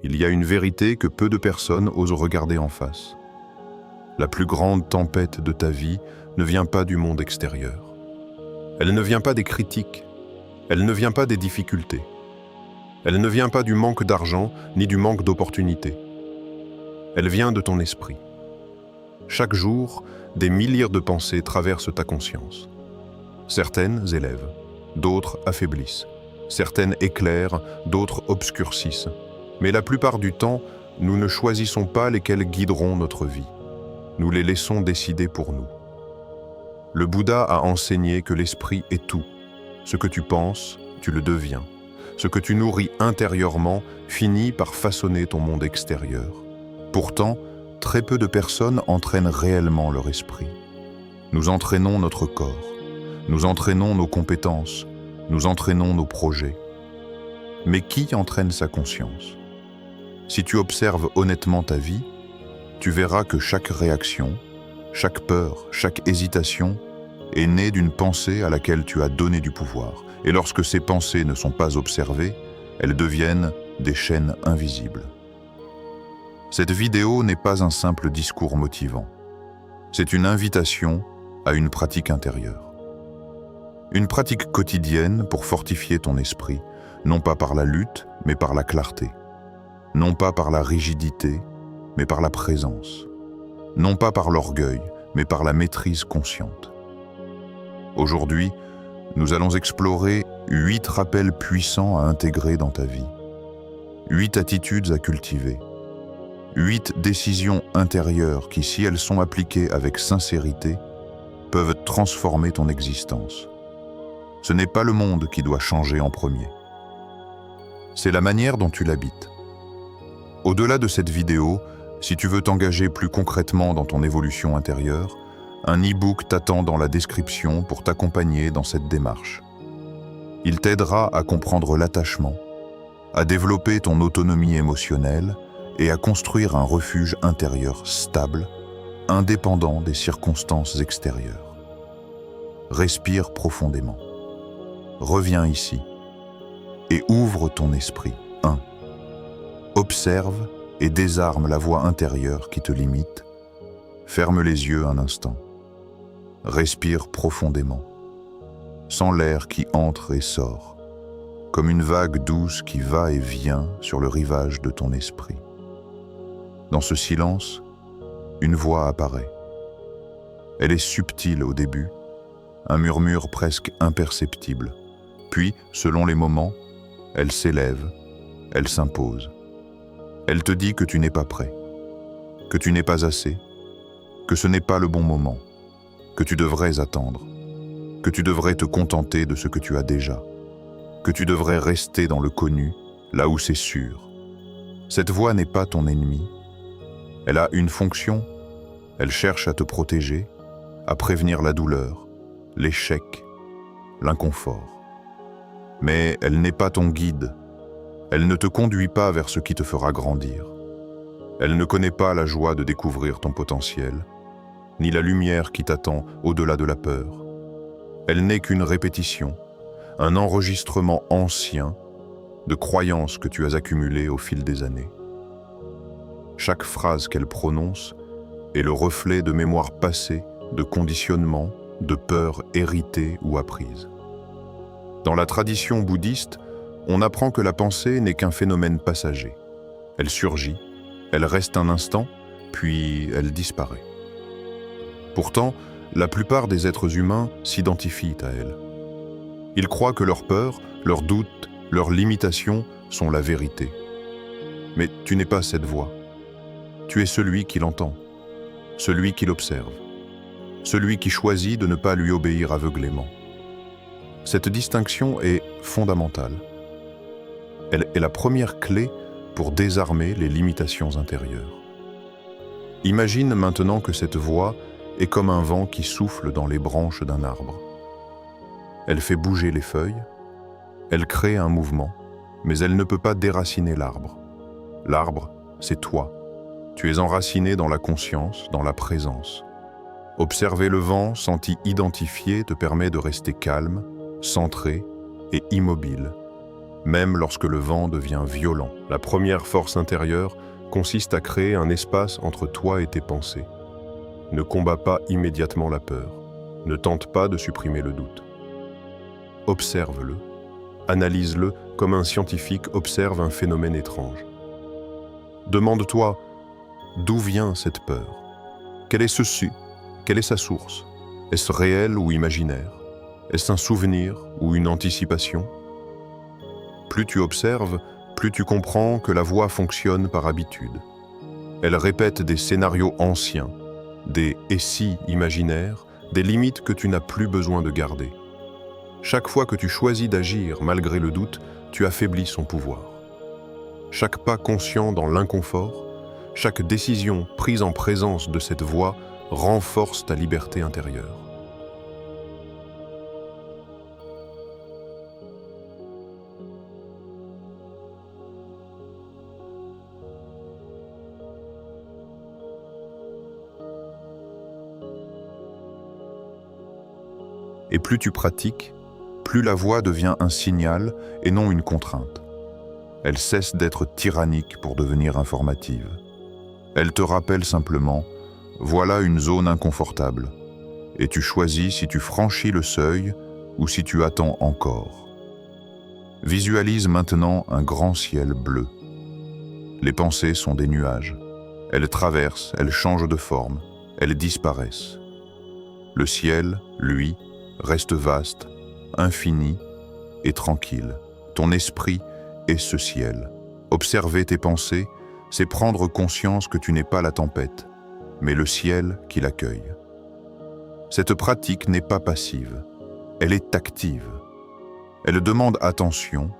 Il y a une vérité que peu de personnes osent regarder en face. La plus grande tempête de ta vie ne vient pas du monde extérieur. Elle ne vient pas des critiques. Elle ne vient pas des difficultés. Elle ne vient pas du manque d'argent ni du manque d'opportunités. Elle vient de ton esprit. Chaque jour, des milliers de pensées traversent ta conscience. Certaines élèvent, d'autres affaiblissent. Certaines éclairent, d'autres obscurcissent. Mais la plupart du temps, nous ne choisissons pas lesquelles guideront notre vie. Nous les laissons décider pour nous. Le Bouddha a enseigné que l'esprit est tout. Ce que tu penses, tu le deviens. Ce que tu nourris intérieurement finit par façonner ton monde extérieur. Pourtant, très peu de personnes entraînent réellement leur esprit. Nous entraînons notre corps. Nous entraînons nos compétences. Nous entraînons nos projets. Mais qui entraîne sa conscience ? Si tu observes honnêtement ta vie, tu verras que chaque réaction, chaque peur, chaque hésitation est née d'une pensée à laquelle tu as donné du pouvoir. Et lorsque ces pensées ne sont pas observées, elles deviennent des chaînes invisibles. Cette vidéo n'est pas un simple discours motivant. C'est une invitation à une pratique intérieure. Une pratique quotidienne pour fortifier ton esprit, non pas par la lutte, mais par la clarté. Non pas par la rigidité, mais par la présence. Non pas par l'orgueil, mais par la maîtrise consciente. Aujourd'hui, nous allons explorer 8 rappels puissants à intégrer dans ta vie. 8 attitudes à cultiver. 8 décisions intérieures qui, si elles sont appliquées avec sincérité, peuvent transformer ton existence. Ce n'est pas le monde qui doit changer en premier. C'est la manière dont tu l'habites. Au-delà de cette vidéo, si tu veux t'engager plus concrètement dans ton évolution intérieure, un e-book t'attend dans la description pour t'accompagner dans cette démarche. Il t'aidera à comprendre l'attachement, à développer ton autonomie émotionnelle et à construire un refuge intérieur stable, indépendant des circonstances extérieures. Respire profondément. Reviens ici et ouvre ton esprit. 1. Observe et désarme la voix intérieure qui te limite. Ferme les yeux un instant. Respire profondément. Sens l'air qui entre et sort, comme une vague douce qui va et vient sur le rivage de ton esprit. Dans ce silence, une voix apparaît. Elle est subtile au début, un murmure presque imperceptible. Puis, selon les moments, elle s'élève, elle s'impose. Elle te dit que tu n'es pas prêt, que tu n'es pas assez, que ce n'est pas le bon moment, que tu devrais attendre, que tu devrais te contenter de ce que tu as déjà, que tu devrais rester dans le connu, là où c'est sûr. Cette voix n'est pas ton ennemi. Elle a une fonction, elle cherche à te protéger, à prévenir la douleur, l'échec, l'inconfort. Mais elle n'est pas ton guide. Elle ne te conduit pas vers ce qui te fera grandir. Elle ne connaît pas la joie de découvrir ton potentiel, ni la lumière qui t'attend au-delà de la peur. Elle n'est qu'une répétition, un enregistrement ancien de croyances que tu as accumulées au fil des années. Chaque phrase qu'elle prononce est le reflet de mémoires passées, de conditionnements, de peurs héritées ou apprises. Dans la tradition bouddhiste, on apprend que la pensée n'est qu'un phénomène passager. Elle surgit, elle reste un instant, puis elle disparaît. Pourtant, la plupart des êtres humains s'identifient à elle. Ils croient que leurs peurs, leurs doutes, leurs limitations sont la vérité. Mais tu n'es pas cette voix. Tu es celui qui l'entend, celui qui l'observe, celui qui choisit de ne pas lui obéir aveuglément. Cette distinction est fondamentale. Elle est la première clé pour désarmer les limitations intérieures. Imagine maintenant que cette voix est comme un vent qui souffle dans les branches d'un arbre. Elle fait bouger les feuilles, elle crée un mouvement, mais elle ne peut pas déraciner l'arbre. L'arbre, c'est toi. Tu es enraciné dans la conscience, dans la présence. Observer le vent sans t'y identifier te permet de rester calme, centré et immobile, même lorsque le vent devient violent. La première force intérieure consiste à créer un espace entre toi et tes pensées. Ne combats pas immédiatement la peur. Ne tente pas de supprimer le doute. Observe-le, analyse-le comme un scientifique observe un phénomène étrange. Demande-toi, d'où vient cette peur? Quel est ce su? Quelle est sa source? Est-ce réel ou imaginaire? Est-ce un souvenir ou une anticipation? Plus tu observes, plus tu comprends que la voix fonctionne par habitude. Elle répète des scénarios anciens, des « et si » imaginaires, des limites que tu n'as plus besoin de garder. Chaque fois que tu choisis d'agir malgré le doute, tu affaiblis son pouvoir. Chaque pas conscient dans l'inconfort, chaque décision prise en présence de cette voix renforce ta liberté intérieure. Et plus tu pratiques, plus la voix devient un signal et non une contrainte. Elle cesse d'être tyrannique pour devenir informative. Elle te rappelle simplement, voilà une zone inconfortable, et tu choisis si tu franchis le seuil ou si tu attends encore. Visualise maintenant un grand ciel bleu. Les pensées sont des nuages. Elles traversent, elles changent de forme, elles disparaissent. Le ciel, lui, reste vaste, infini et tranquille. Ton esprit est ce ciel. Observer tes pensées, c'est prendre conscience que tu n'es pas la tempête, mais le ciel qui l'accueille. Cette pratique n'est pas passive, elle est active. Elle demande attention,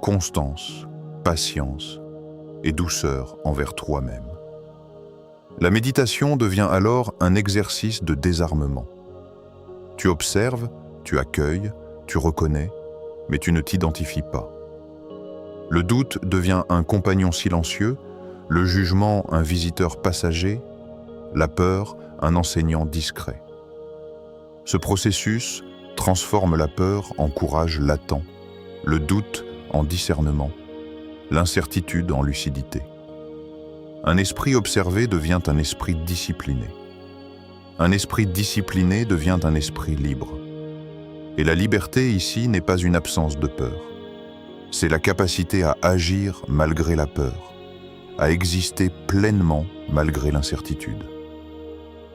constance, patience et douceur envers toi-même. La méditation devient alors un exercice de désarmement. Tu observes, tu accueilles, tu reconnais, mais tu ne t'identifies pas. Le doute devient un compagnon silencieux, le jugement un visiteur passager, la peur un enseignant discret. Ce processus transforme la peur en courage latent, le doute en discernement, l'incertitude en lucidité. Un esprit observé devient un esprit discipliné. Un esprit discipliné devient un esprit libre. Et la liberté ici n'est pas une absence de peur. C'est la capacité à agir malgré la peur, à exister pleinement malgré l'incertitude.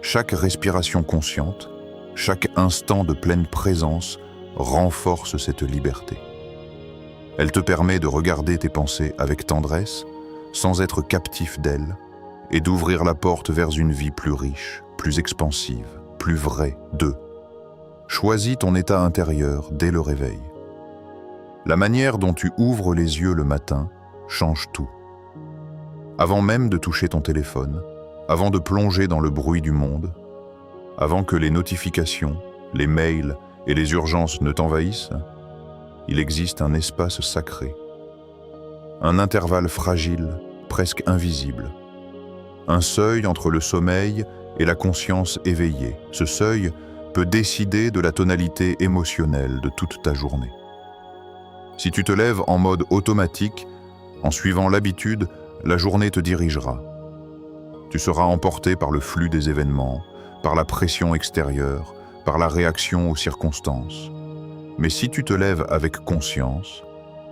Chaque respiration consciente, chaque instant de pleine présence renforce cette liberté. Elle te permet de regarder tes pensées avec tendresse, sans être captif d'elles, et d'ouvrir la porte vers une vie plus riche, plus expansive, plus vraie d'eux. Choisis ton état intérieur dès le réveil. La manière dont tu ouvres les yeux le matin change tout. Avant même de toucher ton téléphone, avant de plonger dans le bruit du monde, avant que les notifications, les mails et les urgences ne t'envahissent, il existe un espace sacré, un intervalle fragile, presque invisible, un seuil entre le sommeil et la conscience éveillée. Ce seuil peut décider de la tonalité émotionnelle de toute ta journée. Si tu te lèves en mode automatique, en suivant l'habitude, la journée te dirigera. Tu seras emporté par le flux des événements, par la pression extérieure, par la réaction aux circonstances. Mais si tu te lèves avec conscience,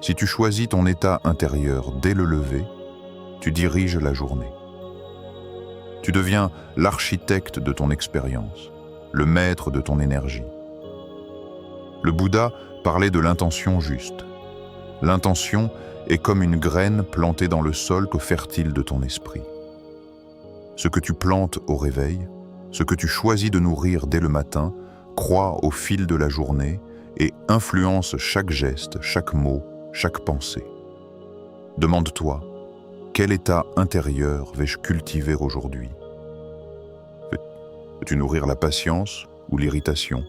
si tu choisis ton état intérieur dès le lever, tu diriges la journée. Tu deviens l'architecte de ton expérience, le maître de ton énergie. Le Bouddha parlait de l'intention juste. L'intention est comme une graine plantée dans le sol fertile de ton esprit. Ce que tu plantes au réveil, ce que tu choisis de nourrir dès le matin, croît au fil de la journée et influence chaque geste, chaque mot, chaque pensée. Demande-toi, quel état intérieur vais-je cultiver aujourd'hui? Veux-tu nourrir la patience ou l'irritation,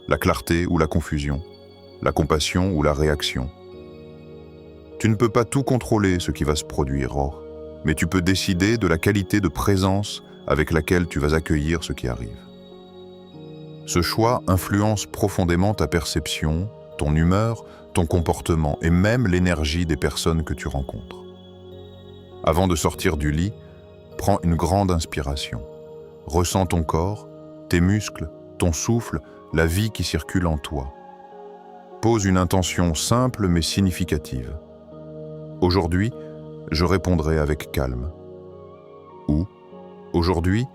la clarté ou la confusion, la compassion ou la réaction? Tu ne peux pas tout contrôler ce qui va se produire, mais tu peux décider de la qualité de présence avec laquelle tu vas accueillir ce qui arrive. Ce choix influence profondément ta perception, ton humeur, ton comportement et même l'énergie des personnes que tu rencontres. Avant de sortir du lit, prends une grande inspiration. Ressens ton corps, tes muscles, ton souffle, la vie qui circule en toi. Pose une intention simple mais significative. Aujourd'hui, je répondrai avec calme. Ou, aujourd'hui,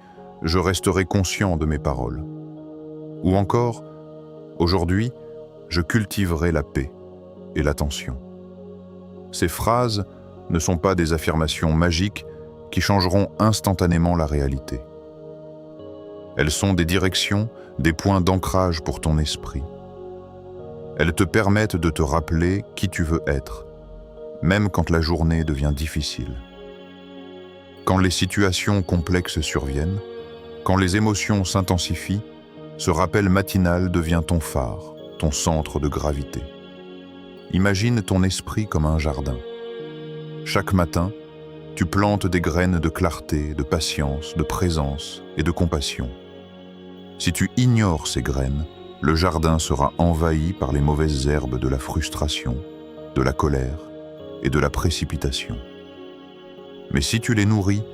je resterai conscient de mes paroles. Ou encore, aujourd'hui, je cultiverai la paix et l'attention. Ces phrases ne sont pas des affirmations magiques qui changeront instantanément la réalité. Elles sont des directions, des points d'ancrage pour ton esprit. Elles te permettent de te rappeler qui tu veux être, même quand la journée devient difficile. Quand les situations complexes surviennent, quand les émotions s'intensifient, ce rappel matinal devient ton phare, ton centre de gravité. Imagine ton esprit comme un jardin. Chaque matin, tu plantes des graines de clarté, de patience, de présence et de compassion. Si tu ignores ces graines, le jardin sera envahi par les mauvaises herbes de la frustration, de la colère et de la précipitation. Mais si tu les nourris,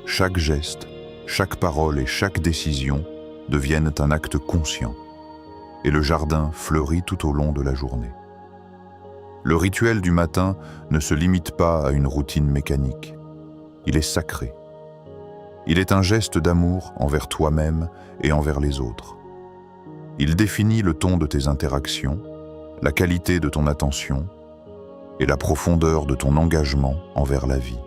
chaque geste, chaque parole et chaque décision deviennent un acte conscient, et le jardin fleurit tout au long de la journée. Le rituel du matin ne se limite pas à une routine mécanique. Il est sacré. Il est un geste d'amour envers toi-même et envers les autres. Il définit le ton de tes interactions, la qualité de ton attention et la profondeur de ton engagement envers la vie.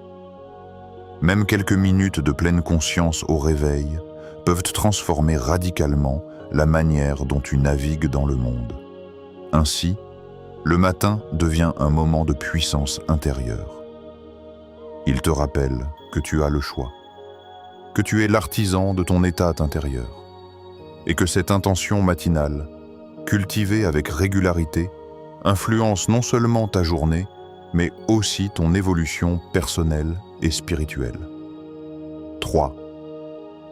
Même quelques minutes de pleine conscience au réveil peuvent transformer radicalement la manière dont tu navigues dans le monde. Ainsi, le matin devient un moment de puissance intérieure. Il te rappelle que tu as le choix, que tu es l'artisan de ton état intérieur, et que cette intention matinale, cultivée avec régularité, influence non seulement ta journée, mais aussi ton évolution personnelle et spirituelle. 3.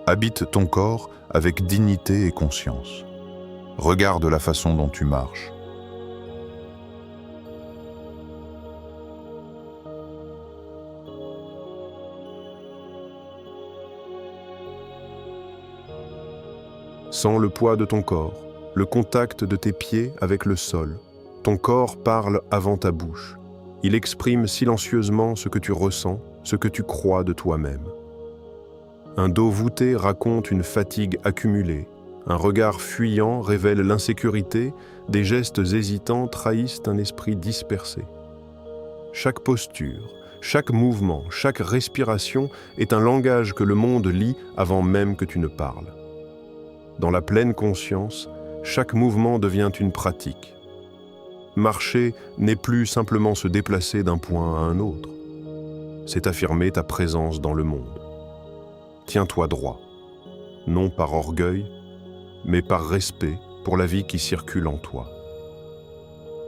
Habite ton corps avec dignité et conscience. Regarde la façon dont tu marches. Sens le poids de ton corps, le contact de tes pieds avec le sol. Ton corps parle avant ta bouche. Il exprime silencieusement ce que tu ressens, ce que tu crois de toi-même. Un dos voûté raconte une fatigue accumulée. Un regard fuyant révèle l'insécurité, des gestes hésitants trahissent un esprit dispersé. Chaque posture, chaque mouvement, chaque respiration est un langage que le monde lit avant même que tu ne parles. Dans la pleine conscience, chaque mouvement devient une pratique. Marcher n'est plus simplement se déplacer d'un point à un autre. C'est affirmer ta présence dans le monde. Tiens-toi droit, non par orgueil, mais par respect pour la vie qui circule en toi.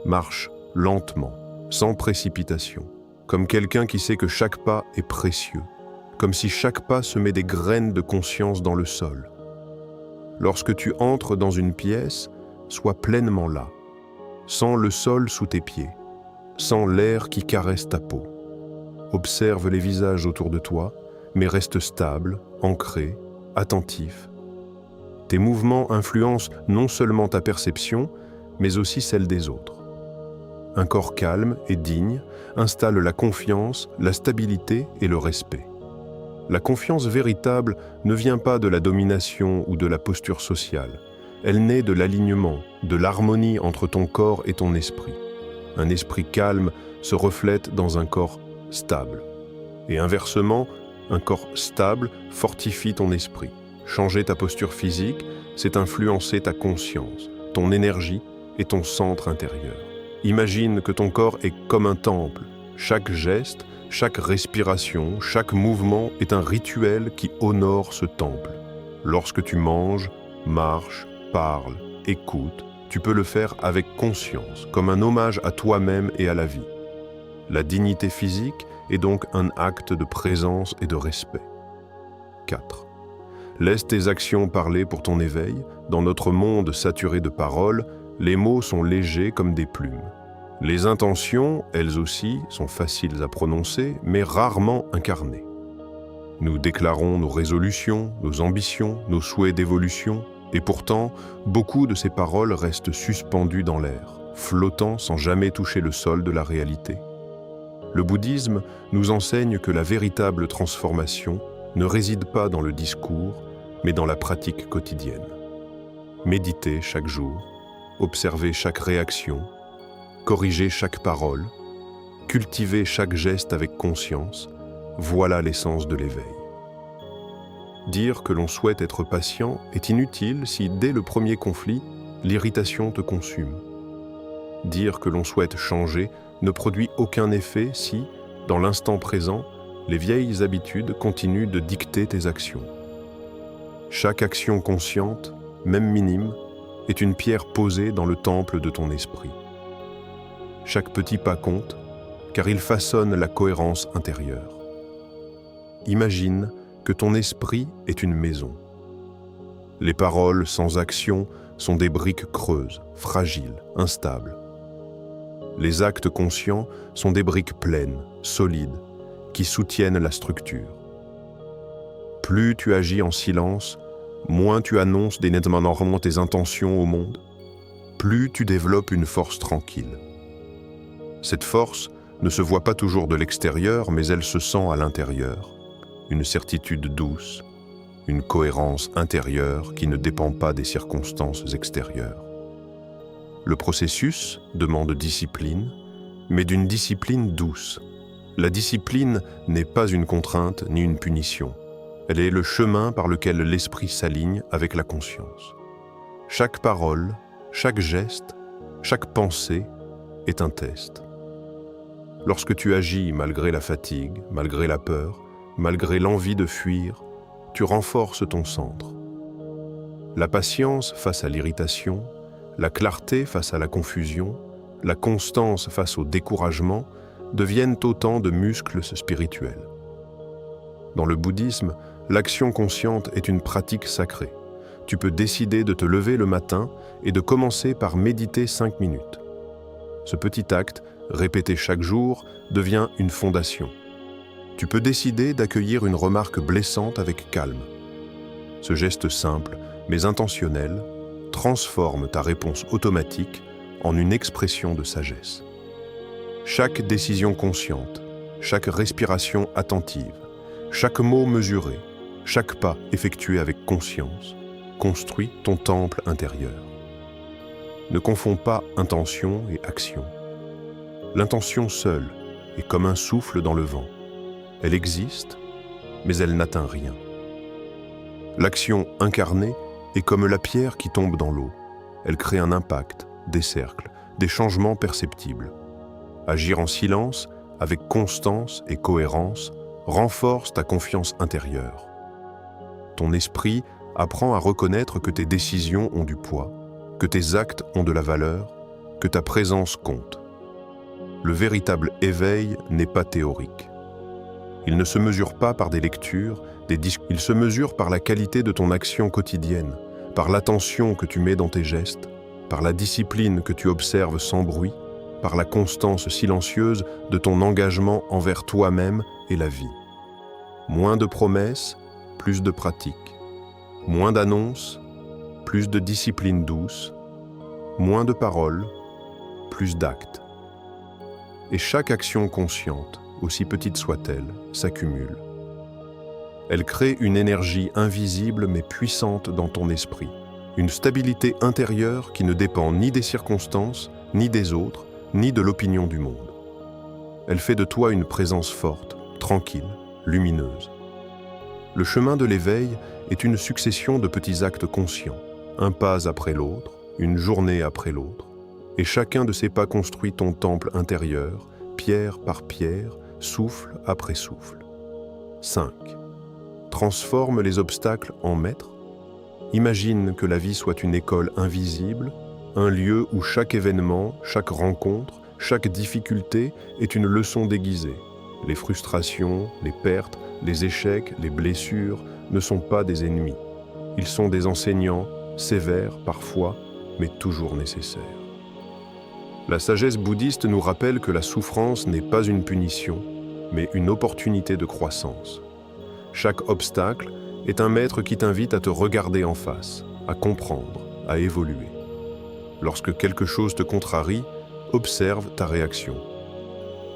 Marche lentement, sans précipitation, comme quelqu'un qui sait que chaque pas est précieux, comme si chaque pas semait des graines de conscience dans le sol. Lorsque tu entres dans une pièce, sois pleinement là, sens le sol sous tes pieds, sens l'air qui caresse ta peau. Observe les visages autour de toi, mais reste stable, ancré, attentif. Tes mouvements influencent non seulement ta perception, mais aussi celle des autres. Un corps calme et digne installe la confiance, la stabilité et le respect. La confiance véritable ne vient pas de la domination ou de la posture sociale. Elle naît de l'alignement, de l'harmonie entre ton corps et ton esprit. Un esprit calme se reflète dans un corps stable. Et inversement, un corps stable fortifie ton esprit. Changer ta posture physique, c'est influencer ta conscience, ton énergie et ton centre intérieur. Imagine que ton corps est comme un temple. Chaque geste, chaque respiration, chaque mouvement est un rituel qui honore ce temple. Lorsque tu manges, marches, parles, écoutes, tu peux le faire avec conscience, comme un hommage à toi-même et à la vie. La dignité physique est donc un acte de présence et de respect. 4. Laisse tes actions parler pour ton éveil. Dans notre monde saturé de paroles, Les mots sont légers comme des plumes. Les intentions, elles aussi, sont faciles à prononcer, mais rarement incarnées. Nous déclarons nos résolutions, nos ambitions, nos souhaits d'évolution, et pourtant, beaucoup de ces paroles restent suspendues dans l'air, flottant sans jamais toucher le sol de la réalité. Le bouddhisme nous enseigne que la véritable transformation ne réside pas dans le discours, mais dans la pratique quotidienne. Méditer chaque jour, observer chaque réaction, corriger chaque parole, cultiver chaque geste avec conscience, voilà l'essence de l'éveil. Dire que l'on souhaite être patient est inutile si, dès le premier conflit, l'irritation te consume. Dire que l'on souhaite changer ne produit aucun effet si, dans l'instant présent, les vieilles habitudes continuent de dicter tes actions. Chaque action consciente, même minime, est une pierre posée dans le temple de ton esprit. Chaque petit pas compte, car il façonne la cohérence intérieure. Imagine que ton esprit est une maison. Les paroles sans action sont des briques creuses, fragiles, instables. Les actes conscients sont des briques pleines, solides, qui soutiennent la structure. Plus tu agis en silence, moins tu annonces nettement tes intentions au monde, plus tu développes une force tranquille. Cette force ne se voit pas toujours de l'extérieur, mais elle se sent à l'intérieur. Une certitude douce, une cohérence intérieure qui ne dépend pas des circonstances extérieures. Le processus demande discipline, mais d'une discipline douce. La discipline n'est pas une contrainte ni une punition. Elle est le chemin par lequel l'esprit s'aligne avec la conscience. Chaque parole, chaque geste, chaque pensée est un test. Lorsque tu agis malgré la fatigue, malgré la peur, malgré l'envie de fuir, tu renforces ton centre. La patience face à l'irritation, la clarté face à la confusion, la constance face au découragement deviennent autant de muscles spirituels. Dans le bouddhisme, l'action consciente est une pratique sacrée. Tu peux décider de te lever le matin et de commencer par méditer 5 minutes. Ce petit acte, répété chaque jour, devient une fondation. Tu peux décider d'accueillir une remarque blessante avec calme. Ce geste simple, mais intentionnel, transforme ta réponse automatique en une expression de sagesse. Chaque décision consciente, chaque respiration attentive, chaque mot mesuré, chaque pas effectué avec conscience, construit ton temple intérieur. Ne confonds pas intention et action. L'intention seule est comme un souffle dans le vent. Elle existe, mais elle n'atteint rien. L'action incarnée est comme la pierre qui tombe dans l'eau. Elle crée un impact, des cercles, des changements perceptibles. Agir en silence, avec constance et cohérence, renforce ta confiance intérieure. Ton esprit apprend à reconnaître que tes décisions ont du poids, que tes actes ont de la valeur, que ta présence compte. Le véritable éveil n'est pas théorique. Il ne se mesure pas par des lectures, des discours. Il se mesure par la qualité de ton action quotidienne, par l'attention que tu mets dans tes gestes, par la discipline que tu observes sans bruit, par la constance silencieuse de ton engagement envers toi-même et la vie. Moins de promesses, plus de pratiques. Moins d'annonces, plus de discipline douce. Moins de paroles, plus d'actes. Et chaque action consciente, aussi petite soit-elle, s'accumule. Elle crée une énergie invisible mais puissante dans ton esprit, une stabilité intérieure qui ne dépend ni des circonstances, ni des autres, ni de l'opinion du monde. Elle fait de toi une présence forte, tranquille, lumineuse. Le chemin de l'éveil est une succession de petits actes conscients, un pas après l'autre, une journée après l'autre, et chacun de ces pas construit ton temple intérieur, pierre par pierre, souffle après souffle. 5. Transforme les obstacles en maîtres. Imagine que la vie soit une école invisible, un lieu où chaque événement, chaque rencontre, chaque difficulté est une leçon déguisée. Les frustrations, les pertes, les échecs, les blessures ne sont pas des ennemis. Ils sont des enseignants, sévères parfois, mais toujours nécessaire. La sagesse bouddhiste nous rappelle que la souffrance n'est pas une punition, mais une opportunité de croissance. Chaque obstacle est un maître qui t'invite à te regarder en face, à comprendre, à évoluer. Lorsque quelque chose te contrarie, observe ta réaction.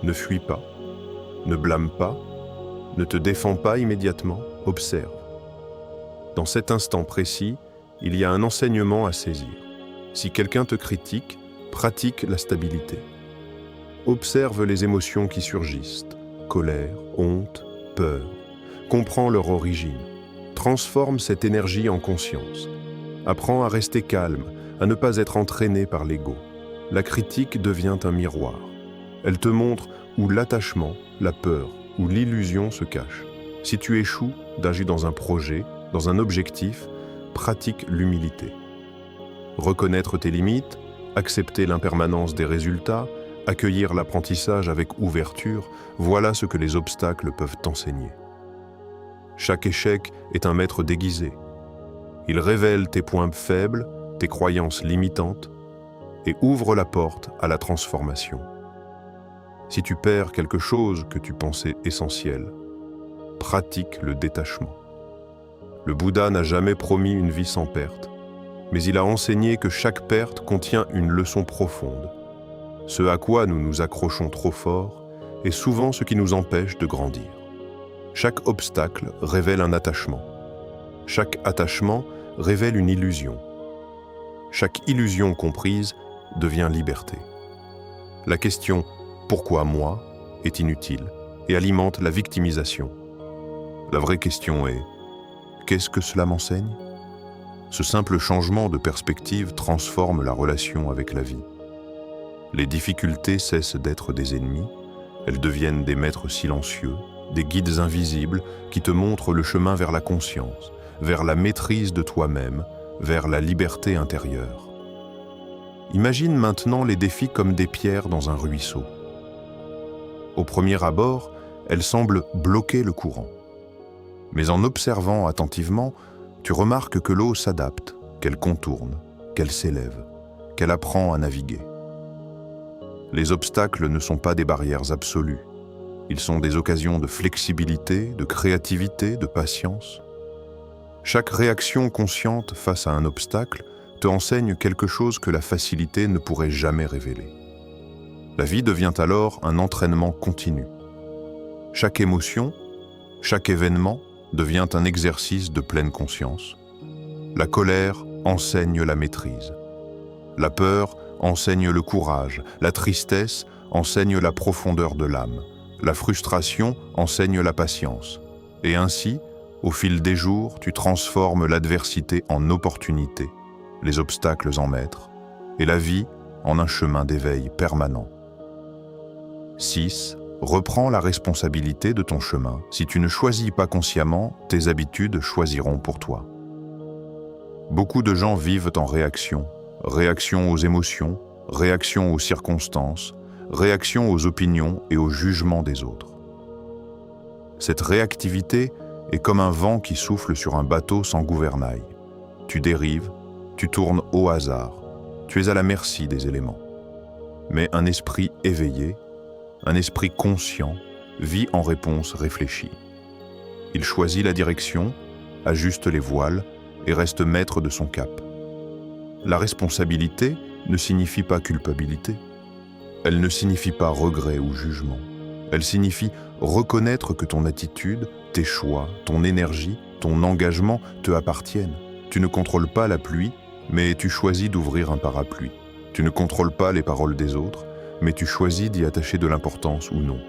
Ne fuis pas, ne blâme pas, ne te défends pas immédiatement, observe. Dans cet instant précis, il y a un enseignement à saisir. Si quelqu'un te critique, pratique la stabilité. Observe les émotions qui surgissent, colère, honte, peur. Comprends leur origine. Transforme cette énergie en conscience. Apprends à rester calme, à ne pas être entraîné par l'ego. La critique devient un miroir. Elle te montre où l'attachement, la peur ou l'illusion se cachent. Si tu échoues d'agir dans un projet, dans un objectif, pratique l'humilité. Reconnaître tes limites, accepter l'impermanence des résultats, accueillir l'apprentissage avec ouverture, voilà ce que les obstacles peuvent t'enseigner. Chaque échec est un maître déguisé. Il révèle tes points faibles, tes croyances limitantes et ouvre la porte à la transformation. Si tu perds quelque chose que tu pensais essentiel, pratique le détachement. Le Bouddha n'a jamais promis une vie sans perte, mais il a enseigné que chaque perte contient une leçon profonde. Ce à quoi nous nous accrochons trop fort est souvent ce qui nous empêche de grandir. Chaque obstacle révèle un attachement. Chaque attachement révèle une illusion. Chaque illusion comprise devient liberté. La question « Pourquoi moi ?» est inutile et alimente la victimisation. La vraie question est « Qu'est-ce que cela m'enseigne ?» Ce simple changement de perspective transforme la relation avec la vie. Les difficultés cessent d'être des ennemis, elles deviennent des maîtres silencieux, des guides invisibles qui te montrent le chemin vers la conscience, vers la maîtrise de toi-même, vers la liberté intérieure. Imagine maintenant les défis comme des pierres dans un ruisseau. Au premier abord, elles semblent bloquer le courant. Mais en observant attentivement, tu remarques que l'eau s'adapte, qu'elle contourne, qu'elle s'élève, qu'elle apprend à naviguer. Les obstacles ne sont pas des barrières absolues. Ils sont des occasions de flexibilité, de créativité, de patience. Chaque réaction consciente face à un obstacle te enseigne quelque chose que la facilité ne pourrait jamais révéler. La vie devient alors un entraînement continu. Chaque émotion, chaque événement devient un exercice de pleine conscience. La colère enseigne la maîtrise. La peur enseigne le courage. La tristesse enseigne la profondeur de l'âme. La frustration enseigne la patience. Et ainsi, au fil des jours, tu transformes l'adversité en opportunité, les obstacles en maîtres, et la vie en un chemin d'éveil permanent. 6. Reprends la responsabilité de ton chemin. Si tu ne choisis pas consciemment, tes habitudes choisiront pour toi. Beaucoup de gens vivent en réaction. Réaction aux émotions, réaction aux circonstances, réaction aux opinions et aux jugements des autres. Cette réactivité est comme un vent qui souffle sur un bateau sans gouvernail. Tu dérives, tu tournes au hasard, tu es à la merci des éléments. Mais un esprit éveillé, un esprit conscient, vit en réponse réfléchie. Il choisit la direction, ajuste les voiles et reste maître de son cap. La responsabilité ne signifie pas culpabilité. Elle ne signifie pas regret ou jugement. Elle signifie reconnaître que ton attitude, tes choix, ton énergie, ton engagement te appartiennent. Tu ne contrôles pas la pluie, mais tu choisis d'ouvrir un parapluie. Tu ne contrôles pas les paroles des autres, mais tu choisis d'y attacher de l'importance ou non.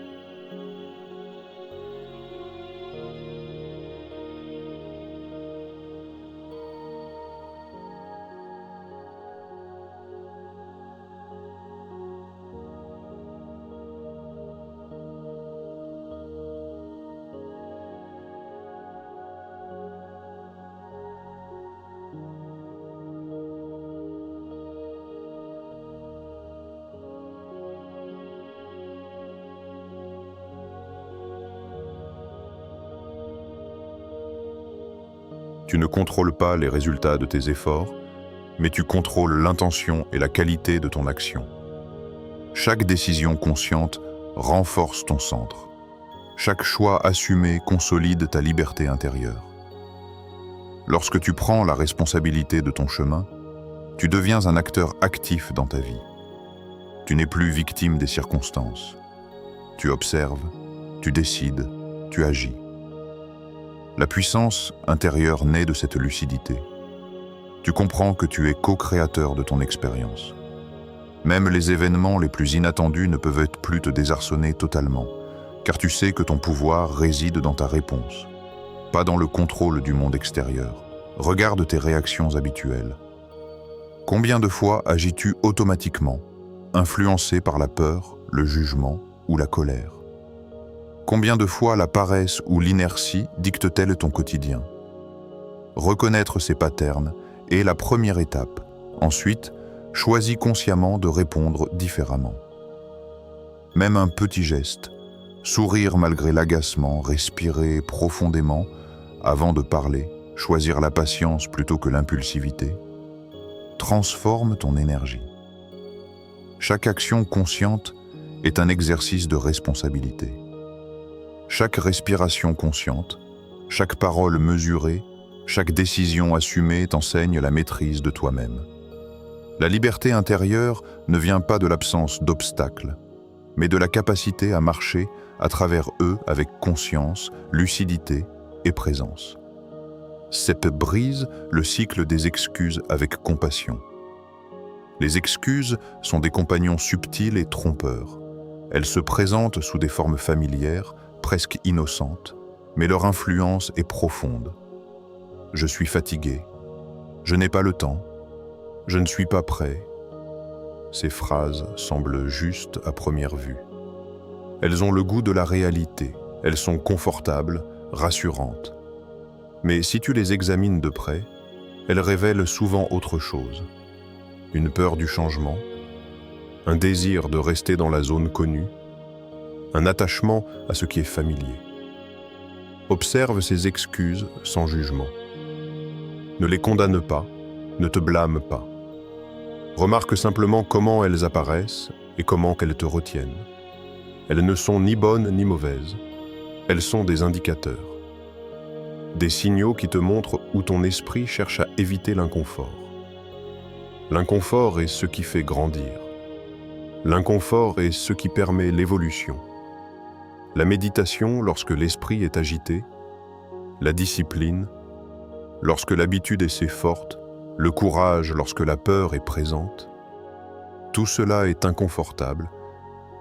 Tu ne contrôles pas les résultats de tes efforts, mais tu contrôles l'intention et la qualité de ton action. Chaque décision consciente renforce ton centre. Chaque choix assumé consolide ta liberté intérieure. Lorsque tu prends la responsabilité de ton chemin, tu deviens un acteur actif dans ta vie. Tu n'es plus victime des circonstances. Tu observes, tu décides, tu agis. La puissance intérieure naît de cette lucidité. Tu comprends que tu es co-créateur de ton expérience. Même les événements les plus inattendus ne peuvent plus te désarçonner totalement, car tu sais que ton pouvoir réside dans ta réponse, pas dans le contrôle du monde extérieur. Regarde tes réactions habituelles. Combien de fois agis-tu automatiquement, influencé par la peur, le jugement ou la colère? Combien de fois la paresse ou l'inertie dictent-elles ton quotidien? Reconnaître ces patterns est la première étape. Ensuite, choisis consciemment de répondre différemment. Même un petit geste, sourire malgré l'agacement, respirer profondément avant de parler, choisir la patience plutôt que l'impulsivité, transforme ton énergie. Chaque action consciente est un exercice de responsabilité. Chaque respiration consciente, chaque parole mesurée, chaque décision assumée t'enseigne la maîtrise de toi-même. La liberté intérieure ne vient pas de l'absence d'obstacles, mais de la capacité à marcher à travers eux avec conscience, lucidité et présence. Sepp brise le cycle des excuses avec compassion. Les excuses sont des compagnons subtils et trompeurs. Elles se présentent sous des formes familières, presque innocentes, mais leur influence est profonde. Je suis fatigué. Je n'ai pas le temps. Je ne suis pas prêt. Ces phrases semblent justes à première vue. Elles ont le goût de la réalité. Elles sont confortables, rassurantes. Mais si tu les examines de près, elles révèlent souvent autre chose. Une peur du changement, un désir de rester dans la zone connue, un attachement à ce qui est familier. Observe ces excuses sans jugement. Ne les condamne pas, ne te blâme pas. Remarque simplement comment elles apparaissent et comment qu'elles te retiennent. Elles ne sont ni bonnes ni mauvaises. Elles sont des indicateurs. Des signaux qui te montrent où ton esprit cherche à éviter l'inconfort. L'inconfort est ce qui fait grandir. L'inconfort est ce qui permet l'évolution. La méditation lorsque l'esprit est agité, la discipline lorsque l'habitude est forte, le courage lorsque la peur est présente. Tout cela est inconfortable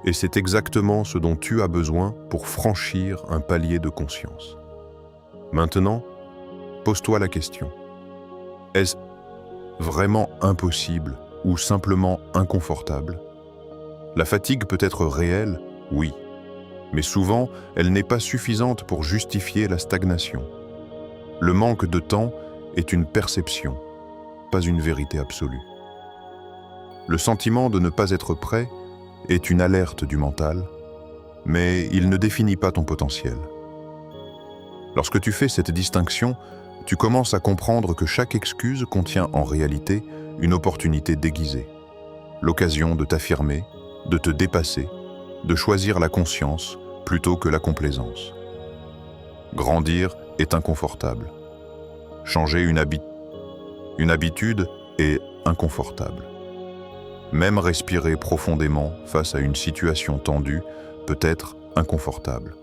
et c'est exactement ce dont tu as besoin pour franchir un palier de conscience. Maintenant, pose-toi la question. Est-ce vraiment impossible ou simplement inconfortable? La fatigue peut être réelle, oui, mais souvent, elle n'est pas suffisante pour justifier la stagnation. Le manque de temps est une perception, pas une vérité absolue. Le sentiment de ne pas être prêt est une alerte du mental, mais il ne définit pas ton potentiel. Lorsque tu fais cette distinction, tu commences à comprendre que chaque excuse contient en réalité une opportunité déguisée, l'occasion de t'affirmer, de te dépasser, de choisir la conscience plutôt que la complaisance. Grandir est inconfortable. Changer une habitude est inconfortable. Même respirer profondément face à une situation tendue peut être inconfortable.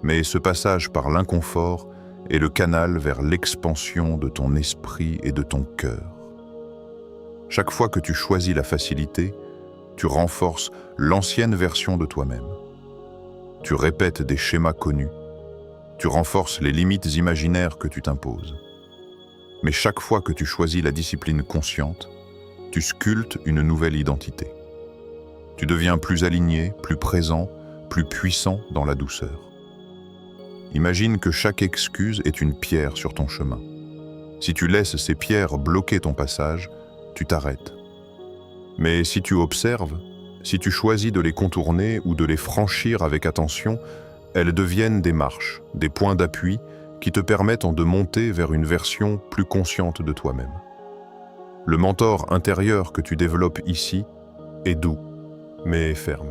Mais ce passage par l'inconfort est le canal vers l'expansion de ton esprit et de ton cœur. Chaque fois que tu choisis la facilité, tu renforces l'ancienne version de toi-même. Tu répètes des schémas connus. Tu renforces les limites imaginaires que tu t'imposes. Mais chaque fois que tu choisis la discipline consciente, tu sculptes une nouvelle identité. Tu deviens plus aligné, plus présent, plus puissant dans la douceur. Imagine que chaque excuse est une pierre sur ton chemin. Si tu laisses ces pierres bloquer ton passage, tu t'arrêtes. Mais si tu observes, si tu choisis de les contourner ou de les franchir avec attention, elles deviennent des marches, des points d'appui qui te permettent de monter vers une version plus consciente de toi-même. Le mentor intérieur que tu développes ici est doux, mais ferme.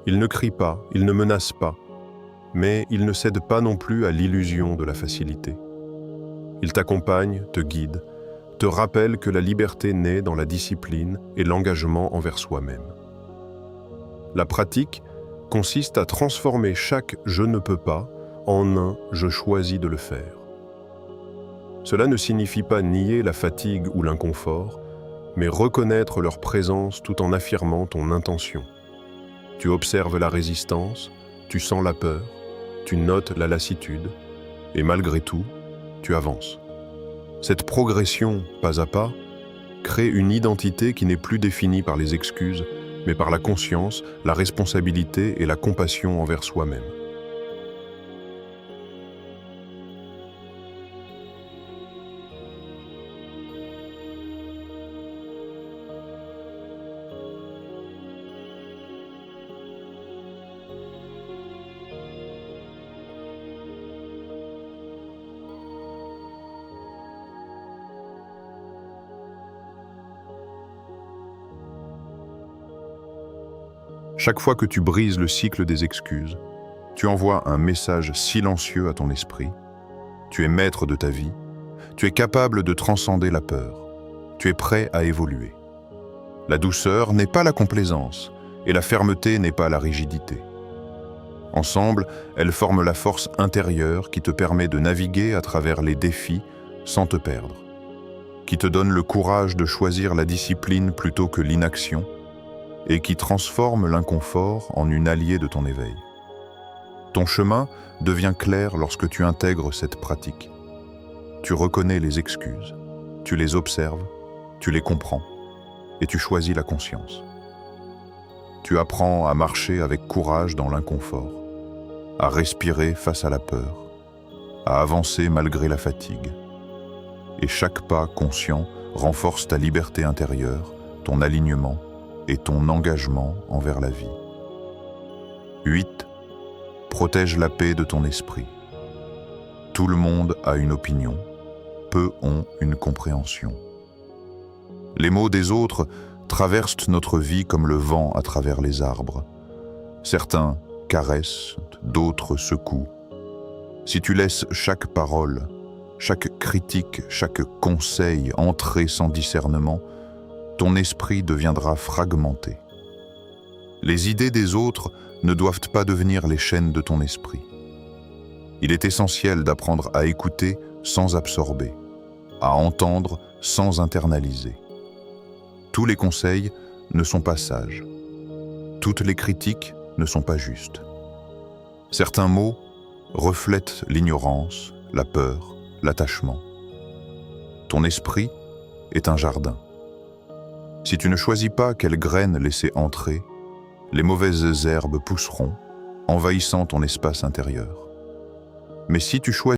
Il ne crie pas, il ne menace pas, mais il ne cède pas non plus à l'illusion de la facilité. Il t'accompagne, te guide, te rappelle que la liberté naît dans la discipline et l'engagement envers soi-même. La pratique consiste à transformer chaque « je ne peux pas » en un « je choisis de le faire ». Cela ne signifie pas nier la fatigue ou l'inconfort, mais reconnaître leur présence tout en affirmant ton intention. Tu observes la résistance, tu sens la peur, tu notes la lassitude, et malgré tout, tu avances. Cette progression, pas à pas, crée une identité qui n'est plus définie par les excuses, mais par la conscience, la responsabilité et la compassion envers soi-même. Chaque fois que tu brises le cycle des excuses, tu envoies un message silencieux à ton esprit. Tu es maître de ta vie, tu es capable de transcender la peur, tu es prêt à évoluer. La douceur n'est pas la complaisance et la fermeté n'est pas la rigidité. Ensemble, elles forment la force intérieure qui te permet de naviguer à travers les défis sans te perdre, qui te donne le courage de choisir la discipline plutôt que l'inaction, et qui transforme l'inconfort en une alliée de ton éveil. Ton chemin devient clair lorsque tu intègres cette pratique. Tu reconnais les excuses, tu les observes, tu les comprends, et tu choisis la conscience. Tu apprends à marcher avec courage dans l'inconfort, à respirer face à la peur, à avancer malgré la fatigue. Et chaque pas conscient renforce ta liberté intérieure, ton alignement, et ton engagement envers la vie. 8. Protège la paix de ton esprit. Tout le monde a une opinion, peu ont une compréhension. Les mots des autres traversent notre vie comme le vent à travers les arbres. Certains caressent, d'autres secouent. Si tu laisses chaque parole, chaque critique, chaque conseil entrer sans discernement, ton esprit deviendra fragmenté. Les idées des autres ne doivent pas devenir les chaînes de ton esprit. Il est essentiel d'apprendre à écouter sans absorber, à entendre sans internaliser. Tous les conseils ne sont pas sages. Toutes les critiques ne sont pas justes. Certains mots reflètent l'ignorance, la peur, l'attachement. Ton esprit est un jardin. Si tu ne choisis pas quelles graines laisser entrer, les mauvaises herbes pousseront, envahissant ton espace intérieur. Mais si tu choisis